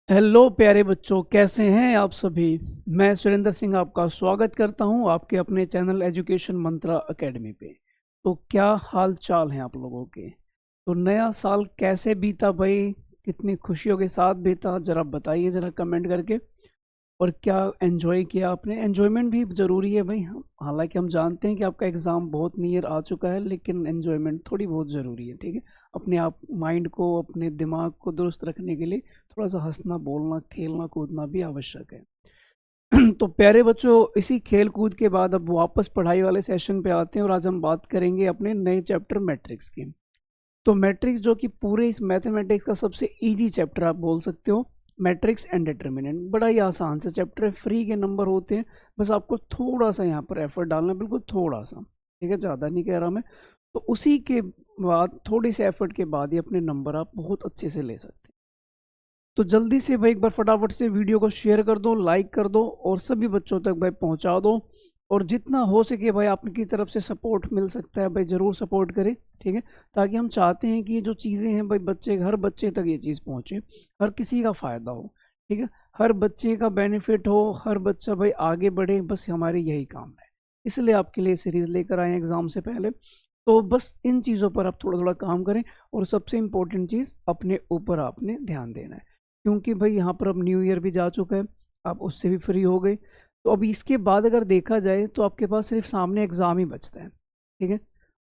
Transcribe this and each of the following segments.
Hello प्यारे बच्चों, कैसे हैं आप सभी। मैं सुरेंद्र सिंह आपका स्वागत करता हूं आपके अपने चैनल एजुकेशन मंत्रा एकेडमी पे। तो क्या हाल चाल हैं आप लोगों के। तो नया साल कैसे बीता भाई, कितनी खुशियों के साथ बीता, जरा बताइए जरा कमेंट करके। और क्या एंजॉय किया आपने। एंजॉयमेंट भी ज़रूरी है भाई। हालांकि हम जानते हैं कि आपका एग्ज़ाम बहुत नियर आ चुका है, लेकिन एंजॉयमेंट थोड़ी बहुत ज़रूरी है, ठीक है। अपने आप माइंड को, अपने दिमाग को दुरुस्त रखने के लिए थोड़ा सा हंसना, बोलना, खेलना कूदना भी आवश्यक है। तो प्यारे बच्चों, इसी खेल कूद के बाद अब वापस पढ़ाई वाले सेशन पे आते हैं और आज हम बात करेंगे अपने नए चैप्टर मैट्रिक्स की। तो मैट्रिक्स जो कि पूरे इस मैथमेटिक्स का सबसे इजी चैप्टर आप बोल सकते हो। मैट्रिक्स एंड डिटर्मिनेंट बड़ा ही आसान सा चैप्टर है, फ्री के नंबर होते हैं। बस आपको थोड़ा सा यहाँ पर एफर्ट डालना है, बिल्कुल थोड़ा सा, ठीक है, ज़्यादा नहीं कह रहा मैं। तो उसी के बाद थोड़ी से एफर्ट के बाद ही अपने नंबर आप बहुत अच्छे से ले सकते हैं। तो जल्दी से भाई एक बार फटाफट से वीडियो को शेयर कर दो, लाइक कर दो और सभी बच्चों तक भाई पहुंचा दो। और जितना हो सके भाई आपकी तरफ से सपोर्ट मिल सकता है भाई ज़रूर सपोर्ट करें, ठीक है। ताकि हम चाहते हैं कि ये जो चीज़ें हैं भाई बच्चे, हर बच्चे तक ये चीज़ पहुँचे, हर किसी का फ़ायदा हो, ठीक है। हर बच्चे का बेनिफिट हो, हर बच्चा भाई आगे बढ़े, बस हमारी यही काम है। इसलिए आपके लिए सीरीज़ लेकर आए एग्ज़ाम से पहले। तो बस इन चीज़ों पर आप थोड़ा थोड़ा काम करें। और सबसे इम्पोर्टेंट चीज़, अपने ऊपर आपने ध्यान देना है। क्योंकि भाई यहाँ पर अब न्यू ईयर भी जा चुका है, आप उससे भी फ्री हो गए। तो अब इसके बाद अगर देखा जाए तो आपके पास सिर्फ सामने एग्ज़ाम ही बचता है, ठीक है।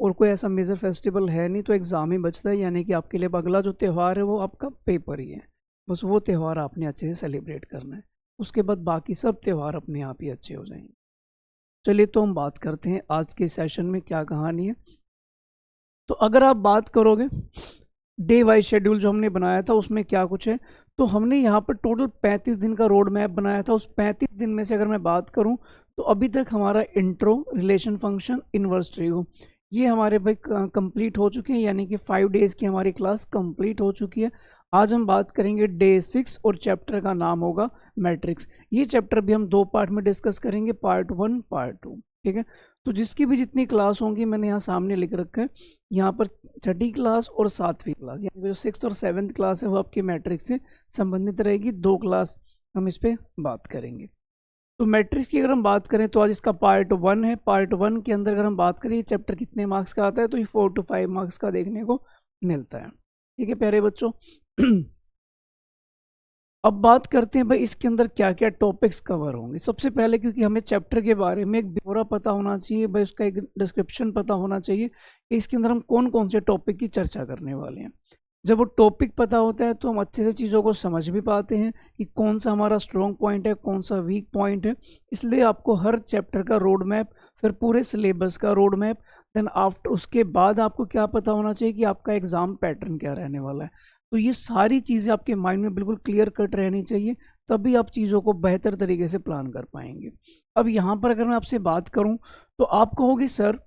और कोई ऐसा मेजर फेस्टिवल है नहीं, तो एग्ज़ाम ही बचता है। यानी कि आपके लिए अगला जो त्यौहार है वो आपका पेपर ही है। बस वो त्यौहार आपने अच्छे से सेलिब्रेट करना है। उसके बाद बाकी सब त्यौहार अपने आप ही अच्छे हो जाएंगे। चलिए तो हम बात करते हैं आज के सेशन में क्या कहानी है। तो अगर आप बात करोगे डे वाइज शेड्यूल जो हमने बनाया था उसमें क्या कुछ है, तो हमने यहाँ पर टोटल 35 दिन का रोड मैप बनाया था। उस 35 दिन में से अगर मैं बात करूँ तो अभी तक हमारा intro, relation function, inverse trigo, ये हमारे भाई कंप्लीट हो चुके हैं। यानी कि 5 डेज की हमारी क्लास कंप्लीट हो चुकी है। आज हम बात करेंगे डे 6 और चैप्टर का नाम होगा मैट्रिक्स। ये चैप्टर भी हम 2 पार्ट में डिस्कस करेंगे, पार्ट 1 पार्ट 2, ठीक है। तो जिसकी भी जितनी क्लास होंगी मैंने यहाँ सामने लिख रखा है। यहाँ पर 3rd क्लास और 7वीं क्लास, यानी जो 6th और 7th क्लास है वो आपकी मैट्रिक्स से संबंधित रहेगी। 2 क्लास हम इस पे बात करेंगे। तो मैट्रिक्स की अगर हम बात करें तो आज इसका पार्ट 1 है। पार्ट 1 के अंदर अगर हम बात करें चैप्टर कितने मार्क्स का आता है, तो ये 4 to 5 मार्क्स का देखने को मिलता है, ठीक है प्यारे बच्चों। अब बात करते हैं भाई इसके अंदर क्या क्या टॉपिक्स कवर होंगे। सबसे पहले, क्योंकि हमें चैप्टर के बारे में एक ब्यौरा पता होना चाहिए भाई, उसका एक डिस्क्रिप्शन पता होना चाहिए कि इसके अंदर हम कौन कौन से टॉपिक की चर्चा करने वाले हैं। जब वो टॉपिक पता होता है तो हम अच्छे से चीज़ों को समझ भी पाते हैं कि कौन सा हमारा स्ट्रॉन्ग पॉइंट है, कौन सा वीक पॉइंट है। इसलिए आपको हर चैप्टर का रोड मैप, फिर पूरे सिलेबस का रोड मैप, देन आफ्टर उसके बाद आपको क्या पता होना चाहिए कि आपका एग्ज़ाम पैटर्न क्या रहने वाला है। तो ये सारी चीज़ें आपके माइंड में बिल्कुल क्लियर कट रहनी चाहिए, तभी आप चीज़ों को बेहतर तरीके से प्लान कर पाएंगे। अब यहाँ पर अगर मैं आपसे बात करूँ तो आप कहोगे सर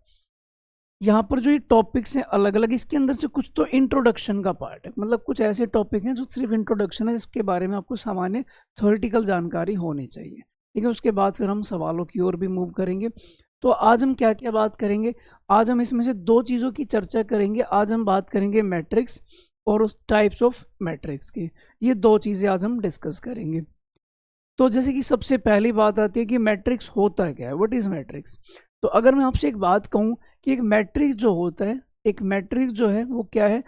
यहाँ पर जो ये टॉपिक्स हैं अलग अलग, इसके अंदर से कुछ तो इंट्रोडक्शन का पार्ट है, मतलब कुछ ऐसे टॉपिक हैं जो सिर्फ इंट्रोडक्शन है, जिसके बारे में आपको सामान्य थ्योरेटिकल जानकारी होनी चाहिए, ठीक है। उसके बाद फिर हम सवालों की ओर भी मूव करेंगे। तो आज हम क्या क्या बात करेंगे, आज हम इसमें से 2 चीज़ों की चर्चा करेंगे। आज हम बात करेंगे मैट्रिक्स और उस टाइप्स ऑफ मैट्रिक्स की। ये 2 चीज़ें आज हम डिस्कस करेंगे। तो जैसे कि सबसे पहली बात आती है कि मैट्रिक्स होता क्या है, व्हाट इज मैट्रिक्स। तो अगर मैं आपसे एक बात कहूँ कि एक मैट्रिक्स जो होता है, एक मैट्रिक्स जो है वो क्या है,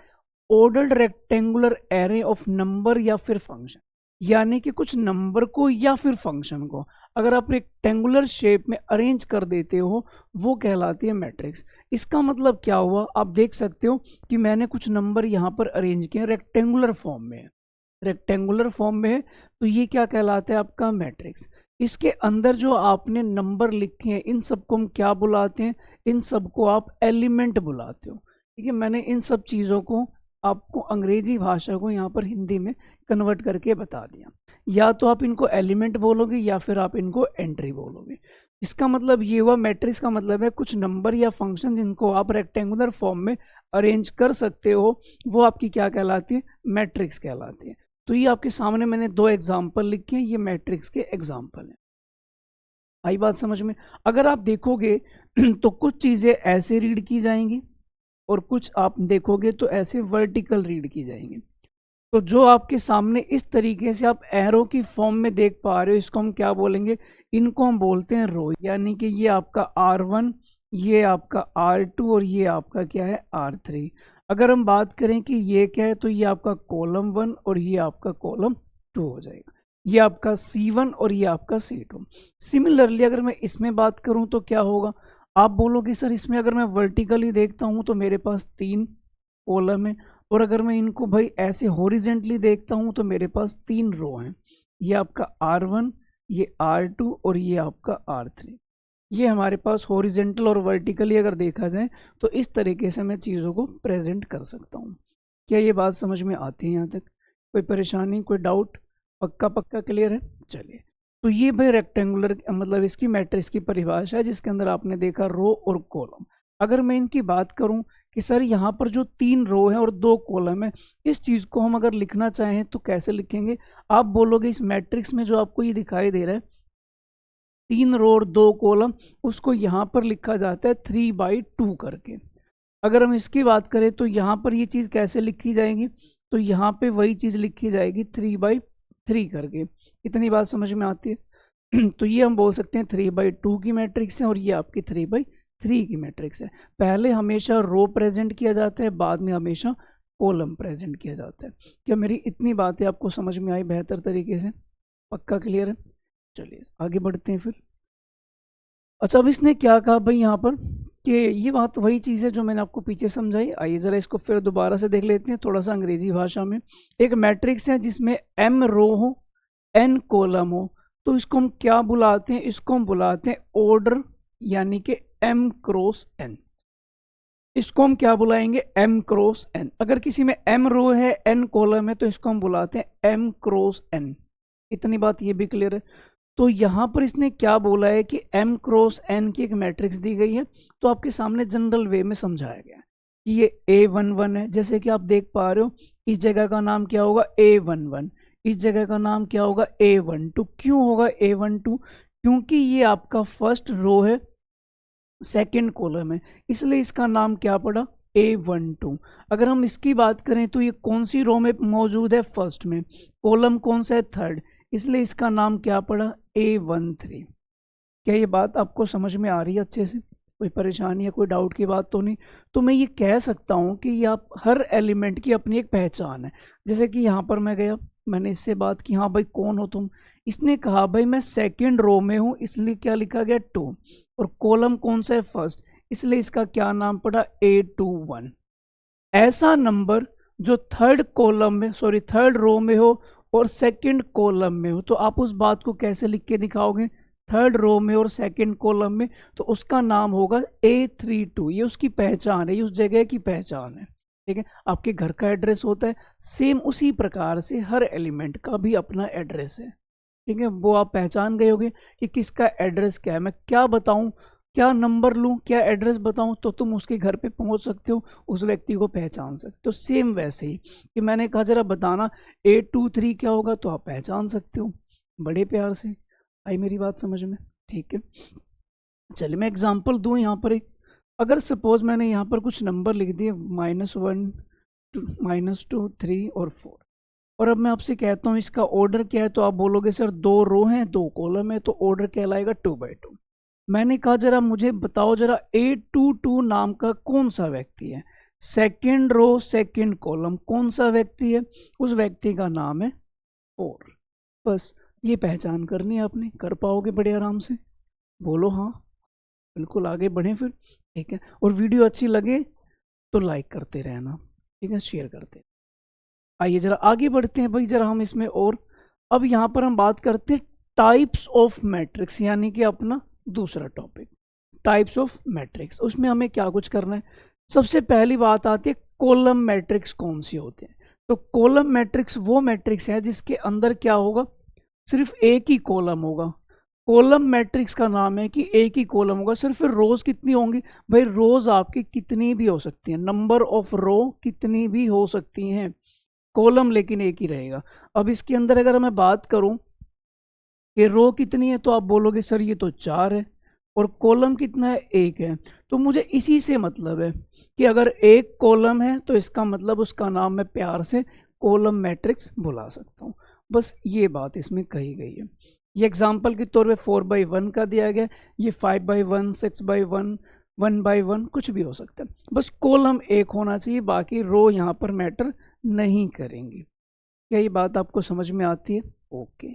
ordered rectangular array of number या फिर फंक्शन। यानी कि कुछ नंबर को या फिर फंक्शन को अगर आप रेक्टेंगुलर शेप में अरेंज कर देते हो, वो कहलाती है मैट्रिक्स। इसका मतलब क्या हुआ, आप देख सकते हो कि मैंने कुछ नंबर यहाँ पर अरेंज किए रेक्टेंगुलर फॉर्म में, रेक्टेंगुलर फॉर्म में है, तो ये क्या कहलाता है आपका मैट्रिक्स। इसके अंदर जो आपने नंबर लिखे हैं इन सबको हम क्या बुलाते हैं, इन सबको आप एलिमेंट बुलाते हो, ठीक है। मैंने इन सब चीज़ों को आपको अंग्रेजी भाषा को यहाँ पर हिंदी में कन्वर्ट करके बता दिया। या तो आप इनको एलिमेंट बोलोगे या फिर आप इनको एंट्री बोलोगे। इसका मतलब ये हुआ, मैट्रिक्स का मतलब है कुछ नंबर या फंक्शन जिनको आप रेक्टेंगुलर फॉर्म में अरेंज कर सकते हो, वो आपकी क्या कहलाती है, मैट्रिक्स कहलाती है। तो ये आपके सामने मैंने 2 एग्जाम्पल लिखे हैं, ये मैट्रिक्स के एग्जाम्पल हैं। आई बात समझ में। अगर आप देखोगे तो कुछ चीज़ें ऐसे रीड की जाएंगी और कुछ आप देखोगे तो ऐसे वर्टिकल रीड की जाएंगी। तो जो आपके सामने इस तरीके से आप एरो की फॉर्म में देख पा रहे हो, इसको हम क्या बोलेंगे, इनको हम बोलते हैं रो। यानी कि ये आपका R1, ये आपका R2 और ये आपका क्या है R3। अगर हम बात करें कि ये क्या है, तो ये आपका कॉलम 1 और ये आपका कॉलम 2 हो जाएगा। ये आपका C1 और ये आपका C2। सिमिलरली अगर मैं इसमें बात करूं तो क्या होगा, आप बोलोगे सर इसमें अगर मैं वर्टिकली देखता हूं तो मेरे पास 3 कॉलम है, और अगर मैं इनको भाई ऐसे हॉरिजेंटली देखता हूं तो मेरे पास 3 रो हैं। ये आपका R1, ये R2 और ये आपका R3। ये हमारे पास हॉरिजेंटल और वर्टिकली अगर देखा जाए तो इस तरीके से मैं चीज़ों को प्रेजेंट कर सकता हूँ। क्या ये बात समझ में आती है यहाँ तक? कोई परेशानी, कोई डाउट? पक्का क्लियर है? चलिए, तो ये भाई रेक्टेंगुलर मतलब इसकी मैट्रिक्स की परिभाषा है, जिसके अंदर आपने देखा रो और कॉलम। अगर मैं इनकी बात करूं कि सर यहाँ पर जो 3 रो है और 2 कॉलम है, इस चीज़ को हम अगर लिखना चाहें तो कैसे लिखेंगे? आप बोलोगे इस मैट्रिक्स में जो आपको ये दिखाई दे रहा है 3 रो और 2 कॉलम, उसको यहाँ पर लिखा जाता है 3/2 करके। अगर हम इसकी बात करें तो यहाँ पर ये चीज़ कैसे लिखी जाएगी, तो यहाँ पे वही चीज़ लिखी जाएगी 3/3 करके। इतनी बात समझ में आती है? तो ये हम बोल सकते हैं 3/2 की मैट्रिक्स है और ये आपकी 3/3 की मैट्रिक्स है। पहले हमेशा रो प्रेजेंट किया जाता है, बाद में हमेशा कॉलम प्रेजेंट किया जाता है। क्या मेरी इतनी बातें आपको समझ में आई बेहतर तरीके से? पक्का क्लियर है? चलिए आगे बढ़ते हैं फिर। अच्छा, अब इसने क्या कहा भाई यहाँ पर कि ये बात वही चीज़ है जो मैंने आपको पीछे समझाई। आइए ज़रा इसको फिर दोबारा से देख लेते हैं थोड़ा सा अंग्रेजी भाषा में। एक मैट्रिक्स है जिसमें m रो हो, n कॉलम हो, तो इसको हम क्या बुलाते हैं? इसको हम बुलाते हैं ऑर्डर, यानी कि m क्रॉस n। इसको हम क्या बुलाएंगे? m cross n। अगर किसी में m रो है, n कॉलम है, तो इसको हम बुलाते हैं m क्रॉस n। इतनी बात ये भी क्लियर है? तो यहाँ पर इसने क्या बोला है कि m क्रॉस n की एक मैट्रिक्स दी गई है, तो आपके सामने जनरल वे में समझाया गया है कि ये A11 है। जैसे कि आप देख पा रहे हो, इस जगह का नाम क्या होगा? A11। इस जगह का नाम क्या होगा? A12। क्यों होगा A12? क्योंकि ये आपका फर्स्ट रो है, सेकेंड कॉलम है, इसलिए इसका नाम क्या पड़ा? A12। अगर हम इसकी बात करें तो ये कौन सी रो में मौजूद है? फर्स्ट में। कॉलम कौन सा है? थर्ड, इसलिए इसका नाम क्या पड़ा? A13। क्या ये बात आपको समझ में आ रही है अच्छे से? कोई परेशानी या कोई डाउट की बात तो नहीं? तो मैं ये कह सकता हूँ कि ये आप हर एलिमेंट की अपनी एक पहचान है। जैसे कि यहाँ पर मैं गया, मैंने इससे बात की, हाँ भाई कौन हो तुम? इसने कहा भाई मैं सेकेंड रो में हूँ, इसलिए क्या लिखा गया? 2। और कॉलम कौन सा है? फर्स्ट, इसलिए इसका क्या नाम पड़ा? A21। ऐसा नंबर जो थर्ड रो में हो और सेकंड कॉलम में हो, तो आप उस बात को कैसे लिख के दिखाओगे? थर्ड रो में और सेकंड कॉलम में, तो उसका नाम होगा A32। ये उसकी पहचान है, ये उस जगह की पहचान है। ठीक है, आपके घर का एड्रेस होता है, सेम उसी प्रकार से हर एलिमेंट का भी अपना एड्रेस है। ठीक है, वो आप पहचान गए होगे कि किसका एड्रेस क्या है। मैं क्या बताऊं, क्या नंबर लूं, क्या एड्रेस बताऊं, तो तुम उसके घर पे पहुंच सकते हो, उस व्यक्ति को पहचान सकते हो। तो सेम वैसे ही कि मैंने कहा जरा बताना A23 क्या होगा, तो आप पहचान सकते हो बड़े प्यार से। आई मेरी बात समझ में? ठीक है, चलिए मैं एग्जांपल दूं यहाँ पर एक। अगर सपोज मैंने यहाँ पर कुछ नंबर लिख दिए -1, -2, 3 और 4, और अब मैं आपसे कहता हूँ इसका ऑर्डर क्या है, तो आप बोलोगे सर 2 रो हैं 2 कॉलम है, तो ऑर्डर कहलाएगा 2/2। मैंने कहा जरा मुझे बताओ जरा A22 नाम का कौन सा व्यक्ति है? सेकेंड रो सेकेंड कॉलम, कौन सा व्यक्ति है? उस व्यक्ति का नाम है 4। बस ये पहचान करनी है आपने, कर पाओगे बड़े आराम से? बोलो हाँ, बिल्कुल आगे बढ़ें फिर। ठीक है, और वीडियो अच्छी लगे तो लाइक करते रहना, ठीक है, शेयर करते। आइए जरा आगे बढ़ते हैं भाई, जरा हम इसमें और अब यहाँ पर हम बात करते हैं टाइप्स ऑफ मैट्रिक्स, यानी कि अपना दूसरा टॉपिक टाइप्स ऑफ मैट्रिक्स। उसमें हमें क्या कुछ करना है? सबसे पहली बात आती है कॉलम मैट्रिक्स कौन सी होते हैं। तो कॉलम मैट्रिक्स वो मैट्रिक्स है जिसके अंदर क्या होगा? सिर्फ एक ही कॉलम होगा। कॉलम मैट्रिक्स का नाम है कि एक ही कॉलम होगा। सिर्फ रोज कितनी होंगी भाई? रोज आपकी कितनी भी हो सकती हैं, नंबर ऑफ रो कितनी भी हो सकती हैं, कॉलम लेकिन एक ही रहेगा। अब इसके अंदर अगर मैं बात करूं कि रो कितनी है, तो आप बोलोगे सर ये तो 4 है, और कॉलम कितना है? 1 है। तो मुझे इसी से मतलब है कि अगर एक कॉलम है तो इसका मतलब उसका नाम मैं प्यार से कॉलम मैट्रिक्स बुला सकता हूँ। बस ये बात इसमें कही गई है। ये एग्जाम्पल के तौर पे 4/1 का दिया गया, ये 5/1, 6/1, 1/1 कुछ भी हो सकता है, बस कॉलम एक होना चाहिए, बाकी रो यहाँ पर मैटर नहीं करेंगी। क्या ये बात आपको समझ में आती है? ओके।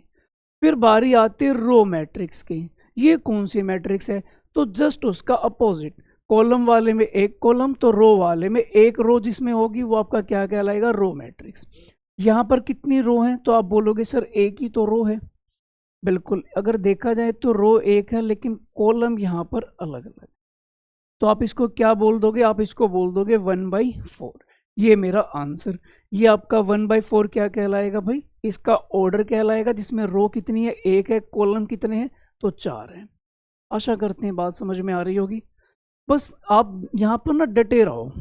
फिर बारी आती है रो मैट्रिक्स की। ये कौन सी मैट्रिक्स है? तो जस्ट उसका अपोजिट, कॉलम वाले में एक कॉलम तो रो वाले में एक रो जिसमें होगी वो आपका क्या कहलाएगा? Row matrix. यहाँ पर कितनी रो हैं? तो आप बोलोगे सर एक ही तो रो है। बिल्कुल, अगर देखा जाए तो रो एक है लेकिन कॉलम यहाँ पर अलग अलग। तो आप इसको क्या बोल दोगे? आप इसको बोल दोगे 1/4। ये मेरा आंसर। ये आपका 1/4 क्या कहलाएगा भाई? इसका ऑर्डर कहलाएगा, जिसमें रो कितनी है? एक है। कॉलम कितने हैं? तो 4 है। आशा करते हैं बात समझ में आ रही होगी। बस आप यहाँ पर ना डटे रहो।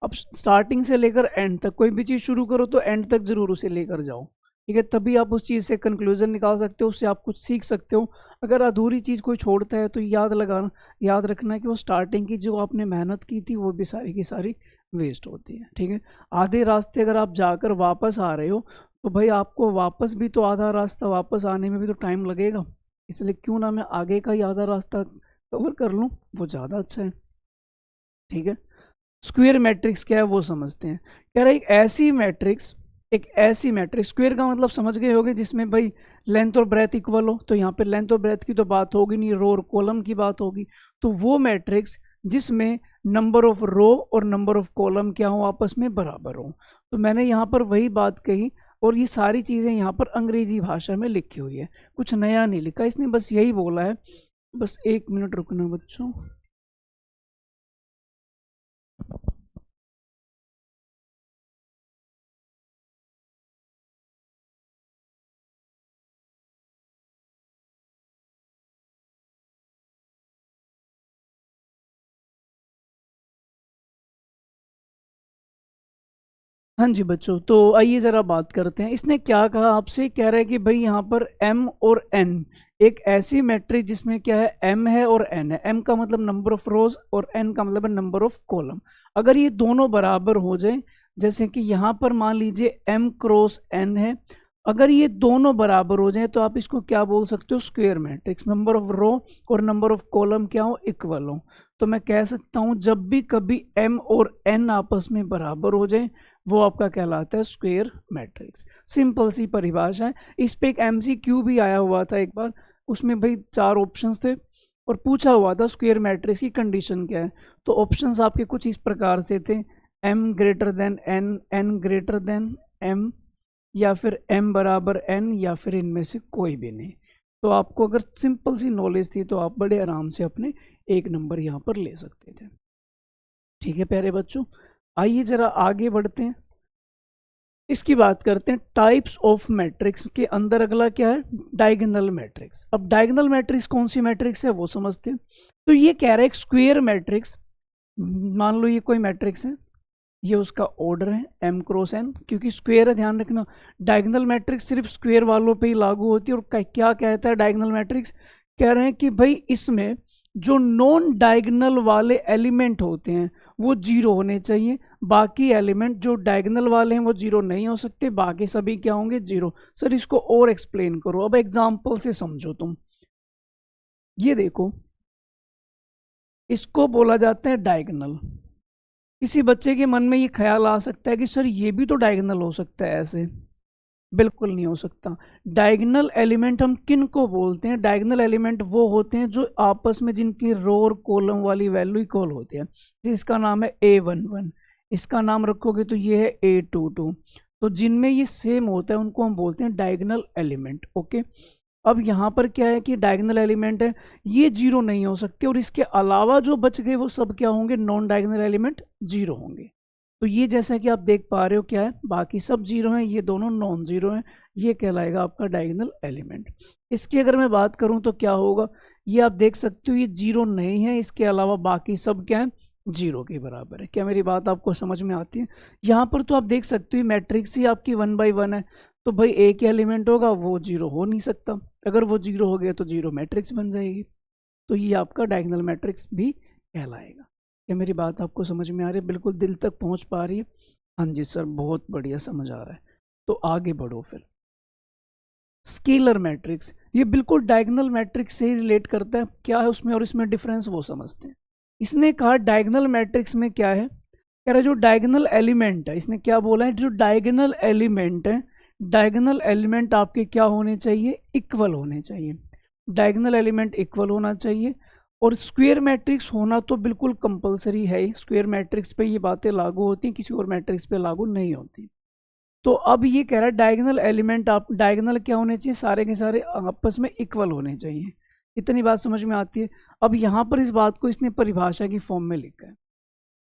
अब स्टार्टिंग से लेकर एंड तक कोई भी चीज़ शुरू करो तो एंड तक जरूर उसे लेकर जाओ, ठीक है? तभी आप उस चीज़ से कंक्लूजन निकाल सकते हो, उससे आप कुछ सीख सकते हो। अगर अधूरी चीज़ कोई छोड़ता है तो याद रखना है कि वो स्टार्टिंग की जो आपने मेहनत की थी वो भी सारी की सारी वेस्ट होती है, ठीक है? आधे रास्ते अगर आप जाकर वापस आ रहे हो तो भाई आपको वापस भी तो आधा रास्ता, वापस आने में भी तो टाइम लगेगा, इसलिए क्यों ना मैं आगे का ही आधा रास्ता कवर कर लूँ, वो ज़्यादा अच्छा है, ठीक है? स्क्वायर मैट्रिक्स क्या है वो समझते हैं। कह रहा है एक ऐसी मैट्रिक्स, स्क्वायर का मतलब समझ गए होगे, जिसमें भाई लेंथ और ब्रेथ इक्वल हो। तो यहाँ पे लेंथ और ब्रेथ की तो बात होगी नहीं, रो और कॉलम की बात होगी। तो वो मैट्रिक्स जिसमें नंबर ऑफ रो और नंबर ऑफ कॉलम क्या हो? आपस में बराबर हो। तो मैंने यहाँ पर वही बात कही, और ये सारी चीज़ें यहाँ पर अंग्रेजी भाषा में लिखी हुई है, कुछ नया नहीं लिखा इसने, बस यही बोला है। बस 1 मिनट रुकना बच्चों। हाँ जी बच्चों, तो आइए ज़रा बात करते हैं। इसने क्या कहा आपसे? कह रहा है कि भाई यहाँ पर m और n, एक ऐसी मैट्रिक्स जिसमें क्या है? m है और n है। m का मतलब नंबर ऑफ रोज और n का मतलब नंबर ऑफ कॉलम। अगर ये दोनों बराबर हो जाए, जैसे कि यहाँ पर मान लीजिए m क्रॉस n है, अगर ये दोनों बराबर हो जाए तो आप इसको क्या बोल सकते हो? Square matrix. नंबर ऑफ रो और नंबर ऑफ कॉलम क्या हो? इक्वल हो। तो मैं कह सकता हूँ जब भी कभी m और n आपस में बराबर हो जाए वो आपका कहलाता है स्क्वायर मैट्रिक्स। सिंपल सी परिभाषा है। इस पे एक MCQ भी आया हुआ था एक बार, उसमें भाई 4 ऑप्शंस थे और पूछा हुआ था स्क्वायर मैट्रिक्स की कंडीशन क्या है। तो ऑप्शंस आपके कुछ इस प्रकार से थे: m greater than n, n greater than m, या फिर m बराबर n, या फिर इनमें से कोई भी नहीं। तो आपको अगर सिंपल सी नॉलेज थी तो आप बड़े आराम से अपने 1 नंबर यहाँ पर ले सकते थे, ठीक है प्यारे बच्चों? आइए जरा आगे बढ़ते हैं, इसकी बात करते हैं। टाइप्स ऑफ मैट्रिक्स के अंदर अगला क्या है? Diagonal matrix. अब डायगोनल मैट्रिक्स कौन सी मैट्रिक्स है वो समझते हैं। तो ये कह रहा है एक स्क्वायर मैट्रिक्स, मान लो ये कोई मैट्रिक्स है, ये उसका ऑर्डर है m क्रॉस n, क्योंकि स्क्वायर है, ध्यान रखना। डायगोनल मैट्रिक्स सिर्फ स्क्वायर वालों पे ही लागू होती है। और क्या कहता है डायगोनल मैट्रिक्स? कह रहे हैं कि भाई इसमें जो नॉन डायगोनल वाले एलिमेंट होते हैं वो 0 होने चाहिए, बाकी एलिमेंट जो डायगोनल वाले हैं वो 0 नहीं हो सकते, बाकी सभी क्या होंगे? 0। सर इसको और एक्सप्लेन करो। अब एग्जांपल से समझो तुम। ये देखो, इसको बोला जाता है डायगोनल। किसी बच्चे के मन में ये ख्याल आ सकता है कि सर ये भी तो डायगोनल हो सकता है ऐसे। बिल्कुल नहीं हो सकता। डायगोनल एलिमेंट हम किन को बोलते हैं? डायगोनल एलिमेंट वो होते हैं जो आपस में जिनकी रो और कॉलम वाली वैल्यू इक्वल होती है। इसका नाम है A11, इसका नाम रखोगे तो ये है A22। तो जिनमें ये सेम होता है उनको हम बोलते हैं डायगोनल एलिमेंट। ओके, अब यहाँ पर क्या है कि डायगोनल एलिमेंट है, ये 0 नहीं हो सकते, और इसके अलावा जो बच गए वो सब क्या होंगे? नॉन डायगोनल एलिमेंट 0 होंगे। तो ये जैसा कि आप देख पा रहे हो क्या है? बाकी सब 0 हैं, ये दोनों नॉन 0 हैं। ये कहलाएगा आपका डायगोनल एलिमेंट। इसकी अगर मैं बात करूं तो क्या होगा? ये आप देख सकते हो ये 0 नहीं है, इसके अलावा बाकी सब क्या है? 0 के बराबर है। क्या मेरी बात आपको समझ में आती है? यहाँ पर तो आप देख सकते हो मैट्रिक्स ही आपकी 1/1 है, तो भाई एक ही एलिमेंट होगा, वो 0 हो नहीं सकता। अगर वो 0 हो गया तो 0 मैट्रिक्स बन जाएगी। तो ये आपका डायगोनल मैट्रिक्स भी कहलाएगा। क्या मेरी बात आपको समझ में आ रही है? बिल्कुल दिल तक पहुंच पा रही है? हाँ जी सर, बहुत बढ़िया समझ आ रहा है। तो आगे बढ़ो फिर। स्केलर मैट्रिक्स, ये बिल्कुल डायगोनल मैट्रिक्स से ही रिलेट करता है, क्या है उसमें और इसमें डिफरेंस वो समझते हैं। इसने कहा डायगोनल मैट्रिक्स में क्या है, कह रहा है जो डायगोनल एलिमेंट है, इसने क्या बोला है, जो डायगोनल एलिमेंट है, डायगोनल एलिमेंट आपके क्या होने चाहिए, इक्वल होने चाहिए। डायगोनल एलिमेंट इक्वल होना चाहिए। और स्क्वायर मैट्रिक्स होना तो बिल्कुल कंपलसरी है ही, स्क्वायर मैट्रिक्स पे ये बातें लागू होती हैं, किसी और मैट्रिक्स पे लागू नहीं होती। तो अब ये कह रहा है डायगोनल एलिमेंट, आप डायगोनल क्या होने चाहिए, सारे के सारे आपस में इक्वल होने चाहिए। इतनी बात समझ में आती है। अब यहाँ पर इस बात को इसने परिभाषा की फॉर्म में लिखा है,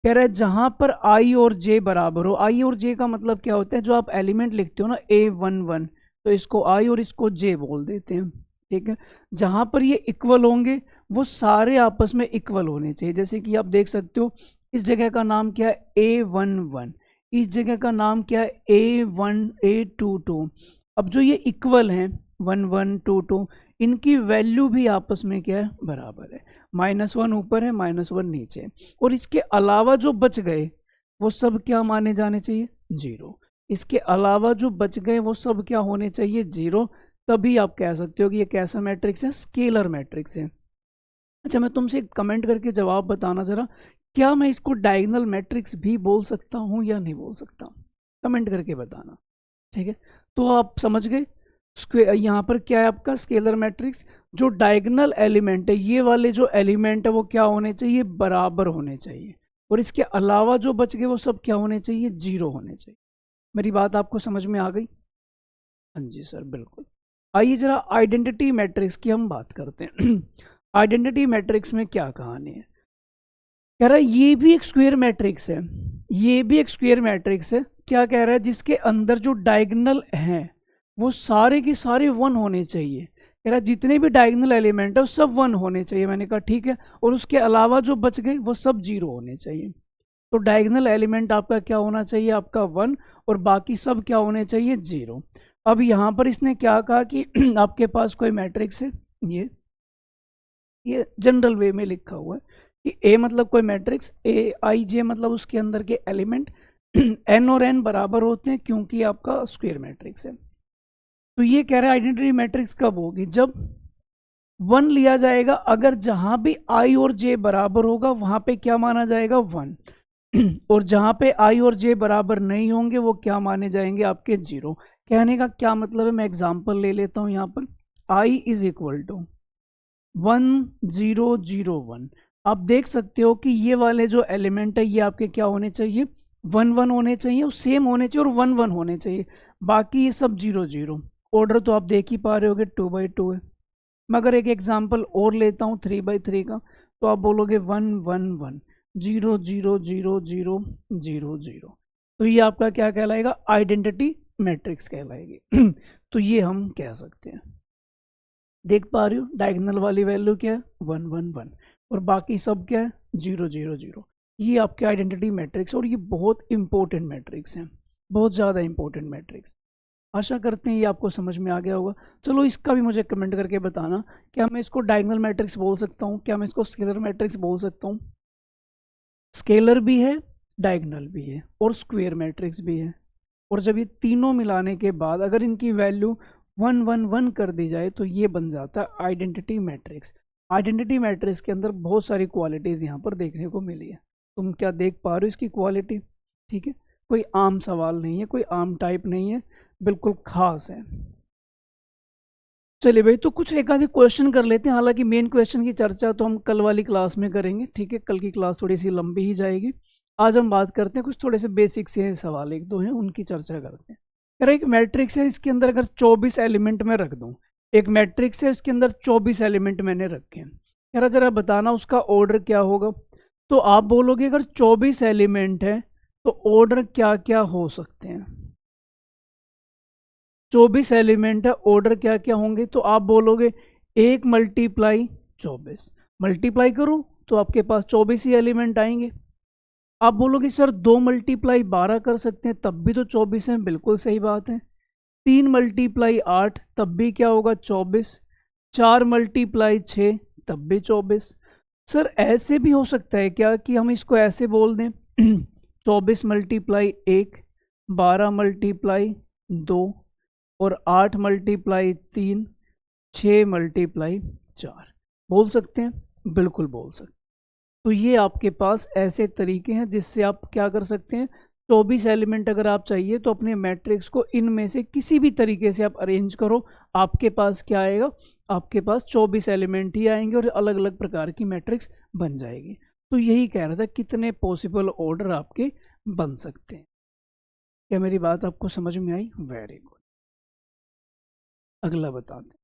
कह रहा है जहां पर आई और जे बराबर हो। आई और जे का मतलब क्या होता है, जो आप एलिमेंट लिखते हो ना A11, तो इसको आई और इसको जे बोल देते हैं, ठीक है। जहां पर ये इक्वल होंगे वो सारे आपस में इक्वल होने चाहिए। जैसे कि आप देख सकते हो इस जगह का नाम क्या है A11, इस जगह का नाम क्या है A1 A22। अब जो ये इक्वल हैं 1 1 2 2, इनकी वैल्यू भी आपस में क्या है, बराबर है। -1 ऊपर है, -1 नीचे। और इसके अलावा जो बच गए वो सब क्या माने जाने चाहिए, 0। इसके अलावा जो बच गए वो सब क्या होने चाहिए, 0। तभी आप कह सकते हो कि ये कैसा मैट्रिक्स है, स्केलर मैट्रिक्स है। अच्छा, मैं तुमसे कमेंट करके जवाब बताना जरा, क्या मैं इसको डायगोनल मैट्रिक्स भी बोल सकता हूँ या नहीं बोल सकता, कमेंट करके बताना, ठीक है। तो आप समझ गए यहाँ पर क्या है आपका स्केलर मैट्रिक्स, जो डायगोनल एलिमेंट है, ये वाले जो एलिमेंट है वो क्या होने चाहिए, बराबर होने चाहिए। और इसके अलावा जो बच गए वो सब क्या होने चाहिए, 0 होने चाहिए। मेरी बात आपको समझ में आ गई? हाँ जी सर, बिल्कुल। आइए जरा आइडेंटिटी मैट्रिक्स की हम बात करते हैं। आइडेंटिटी मैट्रिक्स में क्या कहानी है, कह रहा है ये भी एक स्क्वायर मैट्रिक्स है, ये भी एक स्क्वायर मैट्रिक्स है। क्या कह रहा है, जिसके अंदर जो डायगोनल हैं वो सारे के सारे 1 होने चाहिए। कह रहा है जितने भी डायगोनल एलिमेंट है वो सब 1 होने चाहिए। मैंने कहा ठीक है। और उसके अलावा जो बच गए वो सब 0 होने चाहिए। तो डायगोनल एलिमेंट आपका क्या होना चाहिए, आपका 1, और बाकी सब क्या होने चाहिए, 0। अब यहाँ पर इसने क्या कहा कि आपके पास कोई मैट्रिक्स है, ये जनरल वे में लिखा हुआ है कि ए मतलब कोई मैट्रिक्स, A I J मतलब उसके अंदर के एलिमेंट n और n बराबर होते हैं क्योंकि आपका स्क्वायर मैट्रिक्स है। तो ये कह रहा है आइडेंटिटी मैट्रिक्स कब होगी, जब 1 लिया जाएगा। अगर जहां भी I और J बराबर होगा वहां पे क्या माना जाएगा, 1। और जहां पे I और J बराबर नहीं होंगे वो क्या माने जाएंगे, आपके 0। कहने का क्या मतलब है, मैं एग्जांपल ले लेता हूं यहाँ पर। I is equal to 1 0 0 1। आप देख सकते हो कि ये वाले जो एलिमेंट है ये आपके क्या होने चाहिए, 1 1 होने चाहिए, और सेम होने चाहिए, और 1 1 होने चाहिए। बाकी ये सब 0 0। ऑर्डर तो आप देख ही पा रहे होगे, 2 by 2 है। मैं अगर एक एग्जांपल और लेता हूँ 3 by 3 का, तो आप बोलोगे 1 1 1 0 0 0 0 0 0। तो ये आपका क्या कहलाएगा, आइडेंटिटी मैट्रिक्स कहलाएगी। तो ये हम कह सकते हैं। देख पा रहे हो डायगोनल वाली वैल्यू क्या है, 1 1 1, और बाकी सब क्या है, 0 0 0। ये आपके आइडेंटिटी मैट्रिक्स, और ये बहुत इंपॉर्टेंट मैट्रिक्स हैं, बहुत ज़्यादा इंपॉर्टेंट मैट्रिक्स। आशा करते हैं ये आपको समझ में आ गया होगा। चलो इसका भी मुझे कमेंट करके बताना, क्या मैं इसको डायगोनल मैट्रिक्स बोल सकता हूँ, क्या मैं इसको स्केलर मैट्रिक्स बोल सकता हूँ। स्केलर भी है, डायगोनल भी है, और स्क्वायर मैट्रिक्स भी है। और जब ये तीनों मिलाने के बाद अगर इनकी वैल्यू 1 1 1 कर दी जाए तो ये बन जाता है आइडेंटिटी मैट्रिक्स। आइडेंटिटी मैट्रिक्स के अंदर बहुत सारी क्वालिटीज़ यहाँ पर देखने को मिली है। तुम क्या देख पा रहे हो इसकी क्वालिटी, ठीक है। कोई आम सवाल नहीं है, कोई आम टाइप नहीं है, बिल्कुल खास है। चलिए भाई, तो कुछ एक आधे क्वेश्चन कर लेते हैं। हालांकि मेन क्वेश्चन की चर्चा तो हम कल वाली क्लास में करेंगे, ठीक है। कल की क्लास थोड़ी सी लंबी ही जाएगी। आज हम बात करते हैं कुछ थोड़े से बेसिक से सवाल, एक दो हैं उनकी चर्चा करते हैं। कह रहा है एक मैट्रिक्स है, इसके अंदर अगर 24 एलिमेंट में रख दूं, एक मैट्रिक्स है इसके अंदर 24 एलिमेंट मैंने रखे हैं। कह रहा जरा बताना उसका ऑर्डर क्या होगा। तो आप बोलोगे अगर 24 एलिमेंट है तो ऑर्डर क्या क्या हो सकते हैं। 24 एलिमेंट है, ऑर्डर क्या क्या होंगे। तो आप बोलोगे 1 × 24, मल्टीप्लाई करो तो आपके पास 24 ही एलिमेंट आएंगे। आप बोलोगे सर 2 × 12 कर सकते हैं, तब भी तो 24 है। बिल्कुल सही बात है। 3 × 8 तब भी क्या होगा, 24। 4 × 6 तब भी 24। सर ऐसे भी हो सकता है क्या कि हम इसको ऐसे बोल दें 24 × 1, 12 × 2 और 8 मल्टीप्लाई 3, 6 मल्टीप्लाई 4। बोल सकते हैं? बिल्कुल बोल सकते हैं। तो ये आपके पास ऐसे तरीके हैं जिससे आप क्या कर सकते हैं, 24 एलिमेंट अगर आप चाहिए तो अपने मैट्रिक्स को इनमें से किसी भी तरीके से आप अरेंज करो, आपके पास क्या आएगा, आपके पास 24 एलिमेंट ही आएंगे और अलग अलग प्रकार की मैट्रिक्स बन जाएगी। तो यही कह रहा था कितने पॉसिबल ऑर्डर आपके बन सकते हैं। क्या मेरी बात आपको समझ में आई? Very good. अगला बताते हैं।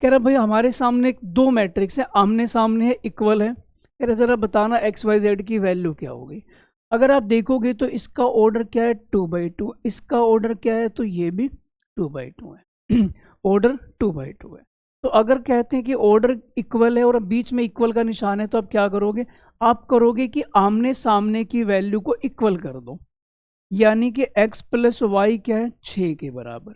कह रहा भाई हमारे सामने दो मैट्रिक्स है, आमने सामने है, इक्वल है। कह रहा जरा बताना एक्स वाई जेड की वैल्यू क्या होगी। अगर आप देखोगे तो इसका ऑर्डर क्या है, 2/2, इसका ऑर्डर क्या है, तो ये भी 2/2 है। ऑर्डर 2/2 है। तो अगर कहते हैं कि ऑर्डर इक्वल है और बीच में इक्वल का निशान है, तो आप क्या करोगे, आप करोगे कि आमने सामने की वैल्यू को इक्वल कर दो, यानी कि x प्लस वाई क्या है, 6 के बराबर।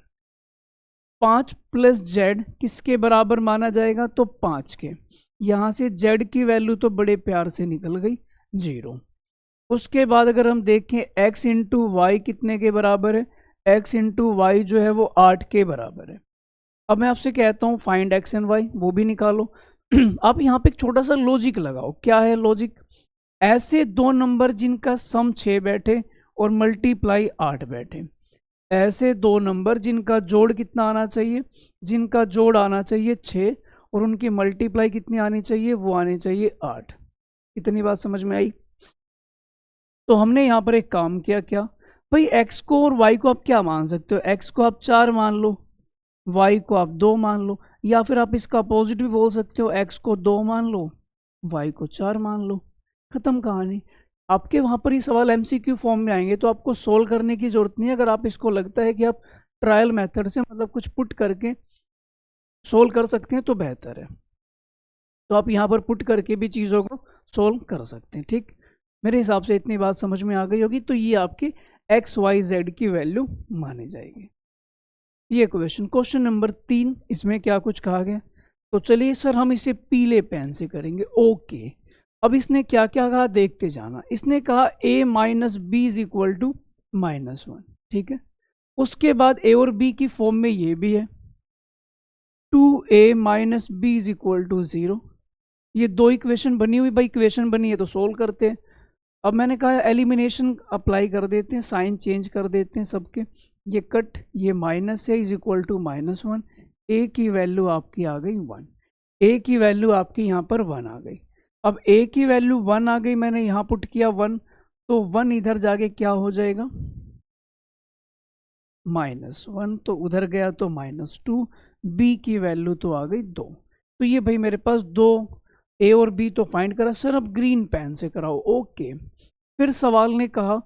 5 प्लस जेड किसके बराबर माना जाएगा, तो 5 के। यहां से z की वैल्यू तो बड़े प्यार से निकल गई, 0। उसके बाद अगर हम देखें x इंटू वाई कितने के बराबर है, x इंटू वाई जो है वो 8 के बराबर है। अब मैं आपसे कहता हूँ फाइंड x एंड y, वो भी निकालो। आप यहाँ पे एक छोटा सा लॉजिक लगाओ। क्या है लॉजिक? ऐसे दो नंबर जिनका सम 6 बैठे और मल्टीप्लाई 8 बैठे, ऐसे दो नंबर जिनका जोड़ कितना आना चाहिए, जिनका जोड़ आना चाहिए 6 और उनकी मल्टीप्लाई कितनी आनी चाहिए, वो आनी चाहिए 8। इतनी बात समझ में आई? तो हमने यहाँ पर एक काम किया, क्या भाई, x को और y को आप क्या मान सकते हो, x को आप 4 मान लो, y को आप 2 मान लो, या फिर आप इसका अपोजिट भी बोल सकते हो, x को 2 मान लो, y को 4 मान लो, खत्म कहानी। आपके वहां पर ये सवाल एमसीक्यू फॉर्म में आएंगे तो आपको सोल्व करने की जरूरत नहीं है। अगर आप इसको लगता है कि आप ट्रायल मेथड से मतलब कुछ पुट करके सोल्व कर सकते हैं तो बेहतर है, तो आप यहाँ पर पुट करके भी चीज़ों को सोल्व कर सकते हैं। ठीक, मेरे हिसाब से इतनी बात समझ में आ गई होगी। तो ये आपकी एक्स वाई जेड की वैल्यू मानी जाएगी। ये क्वेश्चन नंबर 3, इसमें क्या कुछ कहा गया, तो चलिए सर हम इसे पीले पेन से करेंगे। ओके, अब इसने क्या क्या कहा देखते जाना। इसने कहा a minus B is equal to -1, ठीक है। उसके बाद a और b की फॉर्म में ये भी है, 2a minus B is equal to 0। ये दो इक्वेशन बनी हुई, भाई इक्वेशन बनी है तो सोल्व करते हैं। अब मैंने कहा एलिमिनेशन अप्लाई कर देते हैं, साइन चेंज कर देते हैं सबके, ये कट, ये माइनस है, इज इक्वल टू -1। a की वैल्यू आपकी आ गई 1, a की वैल्यू आपकी यहाँ पर 1 आ गई। अब a की वैल्यू 1 आ गई, मैंने यहाँ पुट किया 1, तो 1 इधर जाके क्या हो जाएगा, -1, तो उधर गया तो -2, b की वैल्यू तो आ गई 2। तो ये भाई मेरे पास दो a और b तो फाइंड करा। सर अब ग्रीन पेन से कराओ। ओके, फिर सवाल ने कहा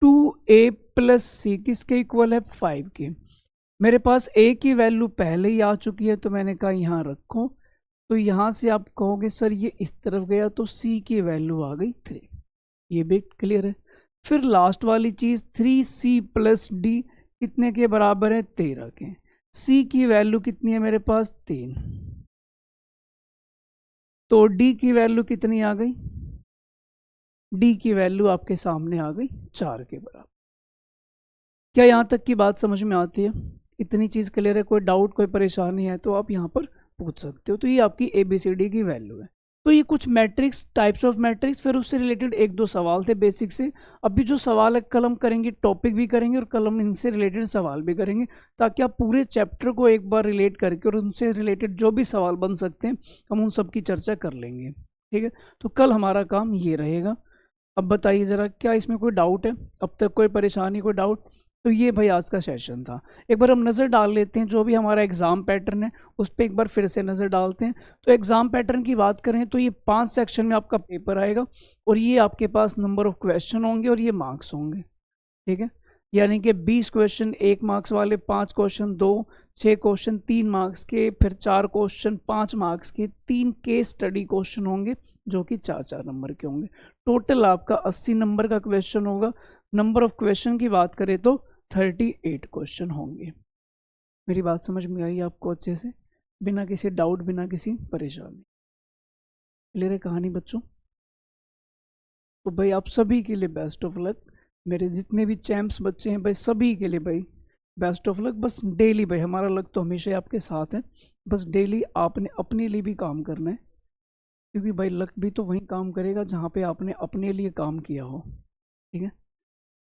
2a प्लस सी किसके इक्वल है, 5 के। मेरे पास a की वैल्यू पहले ही आ चुकी है तो मैंने कहा यहाँ रखो। तो यहाँ से आप कहोगे सर ये इस तरफ गया तो c की वैल्यू आ गई 3। ये भी क्लियर है। फिर लास्ट वाली चीज 3c प्लस डी कितने के बराबर है, 13 के। c की वैल्यू कितनी है मेरे पास, 3, तो d की वैल्यू कितनी आ गई, d की वैल्यू आपके सामने आ गई 4 के बराबर। क्या यहाँ तक की बात समझ में आती है? इतनी चीज़ क्लियर है? कोई डाउट, कोई परेशानी है तो आप यहाँ पर पूछ सकते हो। तो ये आपकी ABCD की वैल्यू है। तो ये कुछ मैट्रिक्स, टाइप्स ऑफ मैट्रिक्स, फिर उससे रिलेटेड एक दो सवाल थे बेसिक से। अभी जो सवाल है कल हम करेंगे, टॉपिक भी करेंगे और कल हम इनसे रिलेटेड सवाल भी करेंगे, ताकि आप पूरे चैप्टर को एक बार रिलेट करके और उनसे रिलेटेड जो भी सवाल बन सकते हैं हम उन सब की चर्चा कर लेंगे। ठीक है, तो कल हमारा काम ये रहेगा। अब बताइए ज़रा, क्या इसमें कोई डाउट है? अब तक कोई परेशानी, कोई डाउट? तो ये भाई आज का सेशन था। एक बार हम नज़र डाल लेते हैं जो भी हमारा एग्ज़ाम पैटर्न है उस पर एक बार फिर से नज़र डालते हैं। तो एग्ज़ाम पैटर्न की बात करें तो ये 5 सेक्शन में आपका पेपर आएगा और ये आपके पास नंबर ऑफ क्वेश्चन होंगे और ये मार्क्स होंगे। ठीक है, यानी कि 20 क्वेश्चन 1 मार्क्स वाले, 5 क्वेश्चन 2, 6 क्वेश्चन 3 मार्क्स के, फिर 4 क्वेश्चन 5 मार्क्स के, 3 केस स्टडी क्वेश्चन होंगे जो कि 4-4 नंबर के होंगे। टोटल आपका 80 नंबर का क्वेश्चन होगा। नंबर ऑफ क्वेश्चन की बात करें तो 38 क्वेश्चन होंगे। मेरी बात समझ में आई आपको अच्छे से, बिना किसी डाउट, बिना किसी परेशानी? क्लियर है कहानी बच्चों? तो भाई आप सभी के लिए बेस्ट ऑफ लक। मेरे जितने भी चैंप्स बच्चे हैं भाई, सभी के लिए भाई बेस्ट ऑफ लक। बस डेली भाई, हमारा लक तो हमेशा ही आपके साथ है, बस डेली आपने अपने लिए भी काम करना है, क्योंकि भाई लक भी तो वहीं काम करेगा जहाँ पे आपने अपने लिए काम किया हो। ठीक है,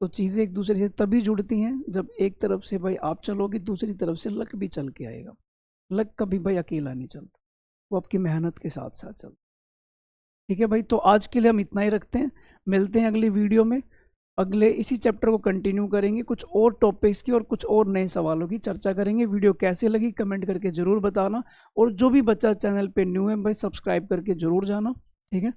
तो चीज़ें एक दूसरे से तभी जुड़ती हैं जब एक तरफ से भाई आप चलोगे, दूसरी तरफ से लक भी चल के आएगा। लक कभी भाई अकेला नहीं चलता, वो आपकी मेहनत के साथ साथ चलता। ठीक है भाई, तो आज के लिए हम इतना ही रखते हैं, मिलते हैं अगली वीडियो में। अगले इसी चैप्टर को कंटिन्यू करेंगे, कुछ और टॉपिक्स की और कुछ और नए सवालों की चर्चा करेंगे। वीडियो कैसे लगी कमेंट करके ज़रूर बताना, और जो भी बच्चा चैनल पे न्यू है भाई सब्सक्राइब करके ज़रूर जाना। ठीक है,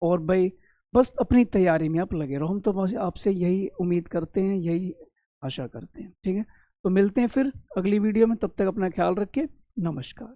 और भाई बस अपनी तैयारी में आप लगे रहो, हम तो बस आपसे यही उम्मीद करते हैं, यही आशा करते हैं। ठीक है, तो मिलते हैं फिर अगली वीडियो में, तब तक अपना ख्याल रखिए। नमस्कार।